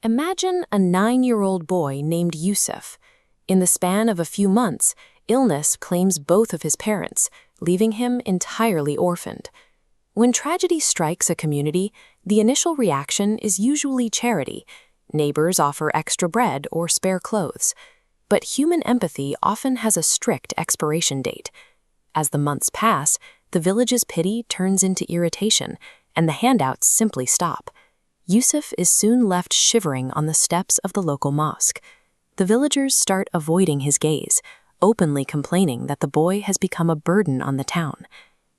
Imagine a 9-year-old boy named Yusuf. In the span of a few months, illness claims both of his parents, leaving him entirely orphaned. When tragedy strikes a community, the initial reaction is usually charity. Neighbors offer extra bread or spare clothes. But human empathy often has a strict expiration date. As the months pass, the village's pity turns into irritation, and the handouts simply stop. Yusuf is soon left shivering on the steps of the local mosque. The villagers start avoiding his gaze, openly complaining that the boy has become a burden on the town.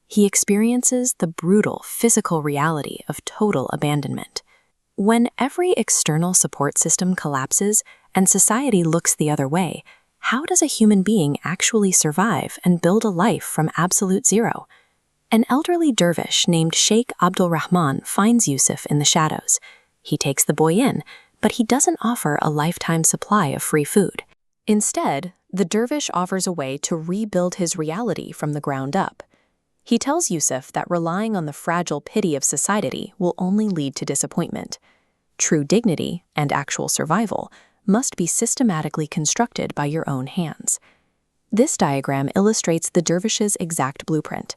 He experiences the brutal physical reality of total abandonment. When every external support system collapses and society looks the other way, how does a human being actually survive and build a life from absolute zero? An elderly dervish named Sheikh Abdul Rahman finds Yusuf in the shadows. He takes the boy in, but he doesn't offer a lifetime supply of free food. Instead, the dervish offers a way to rebuild his reality from the ground up. He tells Yusuf that relying on the fragile pity of society will only lead to disappointment. True dignity and actual survival must be systematically constructed by your own hands. This diagram illustrates the dervish's exact blueprint.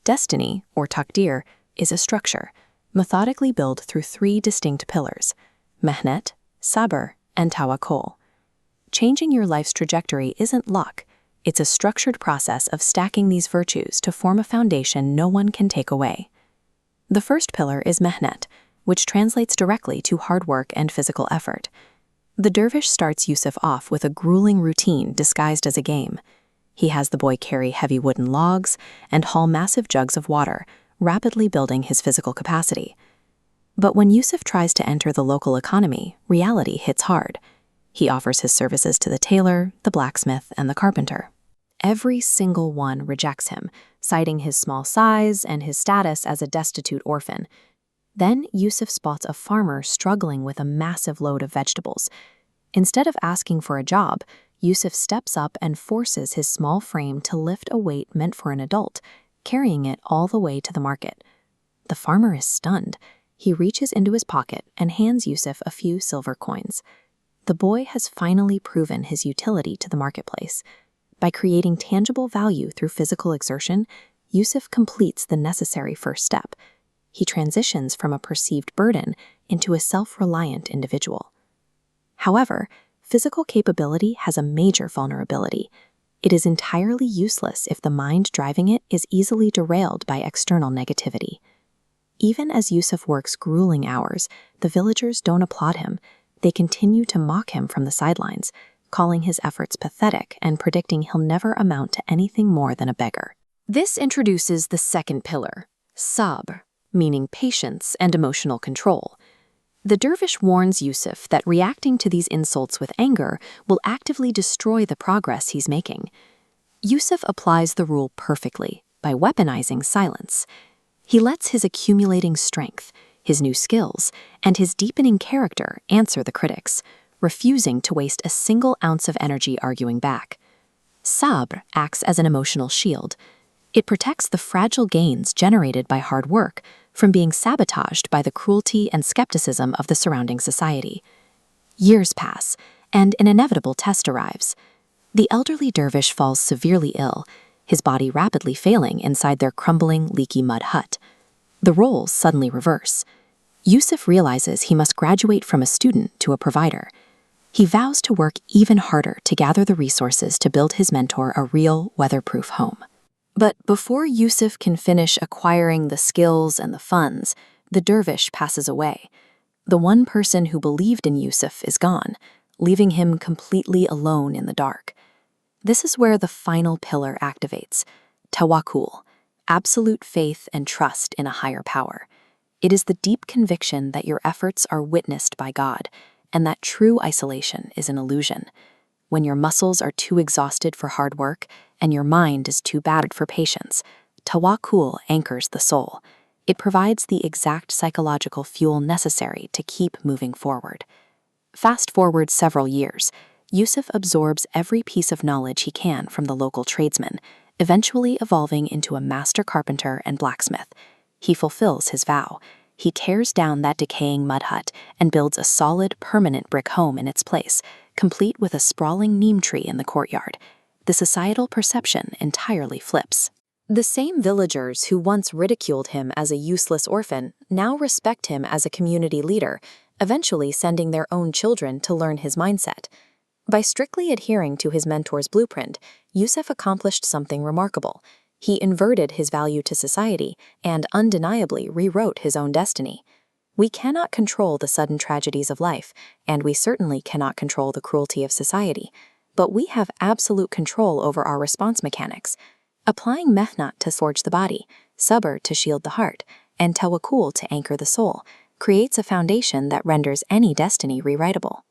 Destiny, or takdir, is a structure, methodically built through 3 distinct pillars: mehnet, sabr, and tawakkul. Changing your life's trajectory isn't luck. It's a structured process of stacking these virtues to form a foundation no one can take away. The first pillar is mehnet, which translates directly to hard work and physical effort. The dervish starts Yusuf off with a grueling routine disguised as a game. He has the boy carry heavy wooden logs and haul massive jugs of water, rapidly building his physical capacity. But when Yusuf tries to enter the local economy, reality hits hard. He offers his services to the tailor, the blacksmith, and the carpenter. Every single one rejects him, citing his small size and his status as a destitute orphan. Then Yusuf spots a farmer struggling with a massive load of vegetables. Instead of asking for a job, Yusuf steps up and forces his small frame to lift a weight meant for an adult, carrying it all the way to the market. The farmer is stunned. He reaches into his pocket and hands Yusuf a few silver coins. The boy has finally proven his utility to the marketplace. By creating tangible value through physical exertion, Yusuf completes the necessary first step. He transitions from a perceived burden into a self-reliant individual. However, physical capability has a major vulnerability. It is entirely useless if the mind driving it is easily derailed by external negativity. Even as Yusuf works grueling hours, the villagers don't applaud him. They continue to mock him from the sidelines, calling his efforts pathetic and predicting he'll never amount to anything more than a beggar. This introduces the second pillar, sabr, meaning patience and emotional control. The dervish warns Yusuf that reacting to these insults with anger will actively destroy the progress he's making. Yusuf applies the rule perfectly by weaponizing silence. He lets his accumulating strength, his new skills, and his deepening character answer the critics, refusing to waste a single ounce of energy arguing back. Sabr acts as an emotional shield. It protects the fragile gains generated by hard work from being sabotaged by the cruelty and skepticism of the surrounding society. Years pass, and an inevitable test arrives. The elderly dervish falls severely ill, his body rapidly failing inside their crumbling, leaky mud hut. The roles suddenly reverse. Yusuf realizes he must graduate from a student to a provider. He vows to work even harder to gather the resources to build his mentor a real, weatherproof home. But before Yusuf can finish acquiring the skills and the funds, the dervish passes away. The one person who believed in Yusuf is gone, leaving him completely alone in the dark. This is where the final pillar activates, tawakkul, absolute faith and trust in a higher power. It is the deep conviction that your efforts are witnessed by God, and that true isolation is an illusion. When your muscles are too exhausted for hard work and your mind is too battered for patience, tawakkul anchors the soul. It provides the exact psychological fuel necessary to keep moving forward. Fast forward several years, Yusuf absorbs every piece of knowledge he can from the local tradesmen, eventually evolving into a master carpenter and blacksmith. He fulfills his vow. He tears down that decaying mud hut and builds a solid, permanent brick home in its place, complete with a sprawling neem tree in the courtyard. The societal perception entirely flips. The same villagers who once ridiculed him as a useless orphan now respect him as a community leader, eventually sending their own children to learn his mindset. By strictly adhering to his mentor's blueprint, Yusuf accomplished something remarkable. He inverted his value to society and undeniably rewrote his own destiny. We cannot control the sudden tragedies of life, and we certainly cannot control the cruelty of society, but we have absolute control over our response mechanics. Applying mehnat to forge the body, sabr to shield the heart, and tawakkul to anchor the soul creates a foundation that renders any destiny rewritable.